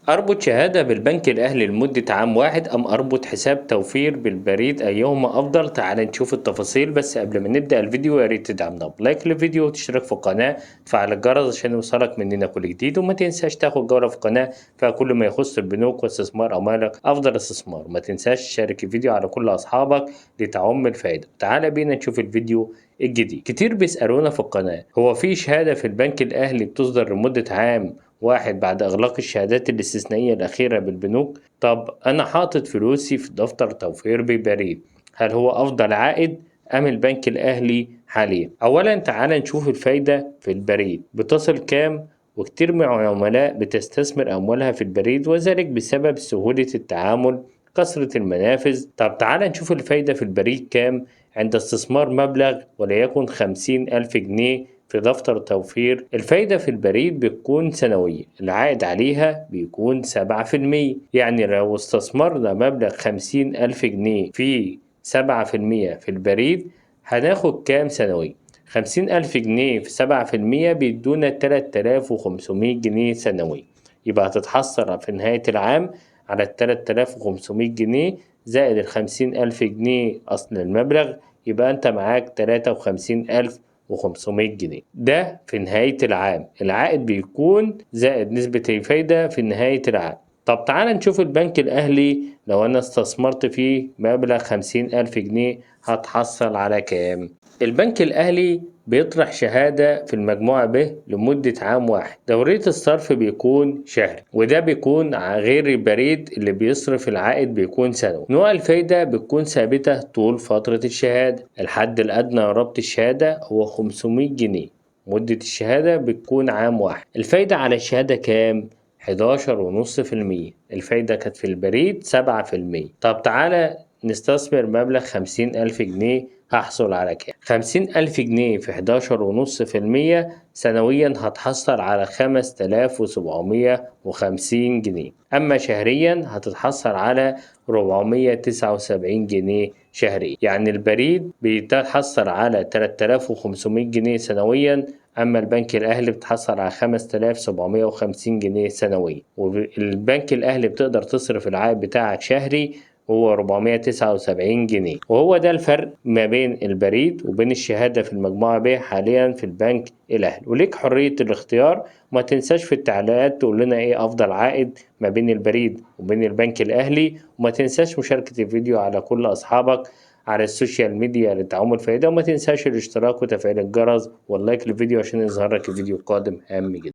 أربط شهادة بالبنك الأهلي لمدة عام واحد أم أربط حساب توفير بالبريد، أيهما أفضل؟ تعال نشوف التفاصيل. بس قبل ما نبدأ الفيديو يا ريت تدعمنا بلايك للفيديو وتشترك في القناة وتفعل الجرس عشان يوصلك مننا كل جديد، وما تنساش تاخد جولة في القناة فيها كل ما يخص البنوك واستثمار أموالك أفضل استثمار. ما تنساش تشارك الفيديو على كل أصحابك لتعم الفائدة. تعال بينا نشوف الفيديو الجديد. كتير بيسألونا في القناة، هو في شهادة في البنك الأهلي بتصدر لمدة عام واحد بعد إغلاق الشهادات الاستثنائية الأخيرة بالبنوك؟ طب أنا حاطط فلوسي في دفتر توفير ببريد، هل هو أفضل عائد أم البنك الأهلي حاليا؟ أولا تعال نشوف الفايدة في البريد بتصل كام، وكتير من العملاء بتستثمر أموالها في البريد وذلك بسبب سهولة التعامل كثرة المنافذ. طب تعال نشوف الفايدة في البريد كام عند استثمار مبلغ وليكن 50,000 جنيه في دفتر توفير. الفايدة في البريد بتكون سنوية، العائد عليها بيكون 7%. يعني لو استثمرنا مبلغ 50,000 جنيه في 7% في البريد هناخد كام سنوي؟ 50,000 جنيه في 7% بيدونا 3500 جنيه سنوي. يبقى هتتحصل في نهاية العام على 3500 جنيه زائد 50,000 جنيه أصل المبلغ، يبقى أنت معاك 53,500 جنيه. ده في نهاية العام، العائد بيكون زائد نسبة الفايدة في نهاية العام. طب تعال نشوف البنك الأهلي، لو أنا استثمرت فيه مبلغ 50,000 جنيه هتحصل على كام؟ البنك الأهلي بيطرح شهادة في المجموعة ب لمدة عام واحد، دورية الصرف بيكون شهري وده بيكون غير البريد اللي بيصرف العائد بيكون سنوي. نوع الفايدة بتكون ثابتة طول فترة الشهادة، الحد الأدنى لربط الشهادة هو 500 جنيه، مدة الشهادة بتكون عام واحد. الفايدة على الشهادة كام؟ 11.5%. الفايدة كانت في البريد 7%. طب تعالى نستثمر مبلغ 50,000 جنيه، هحصل على كام؟ 50,000 جنيه في 11.5% سنويا هتحصل على 5750 جنيه. أما شهريا هتتحصل على 479 جنيه شهريا. يعني البريد بيتحصل على 3500 جنيه سنويا، أما البنك الأهلي بتحصل على 5750 جنيه سنويا. والبنك الأهلي بتقدر تصرف العائد بتاعك شهري هو 479 جنيه، وهو ده الفرق ما بين البريد وبين الشهادة في المجموعة ب حاليا في البنك الأهلي. وليك حرية الاختيار. وما تنساش في التعليقات تقول لنا ايه أفضل عائد ما بين البريد وبين البنك الأهلي. وما تنساش مشاركة الفيديو على كل أصحابك على السوشيال ميديا لتعم الفائدة. وما تنساش الاشتراك وتفعيل الجرس واللايك للفيديو عشان يظهر لك الفيديو القادم هام جدا.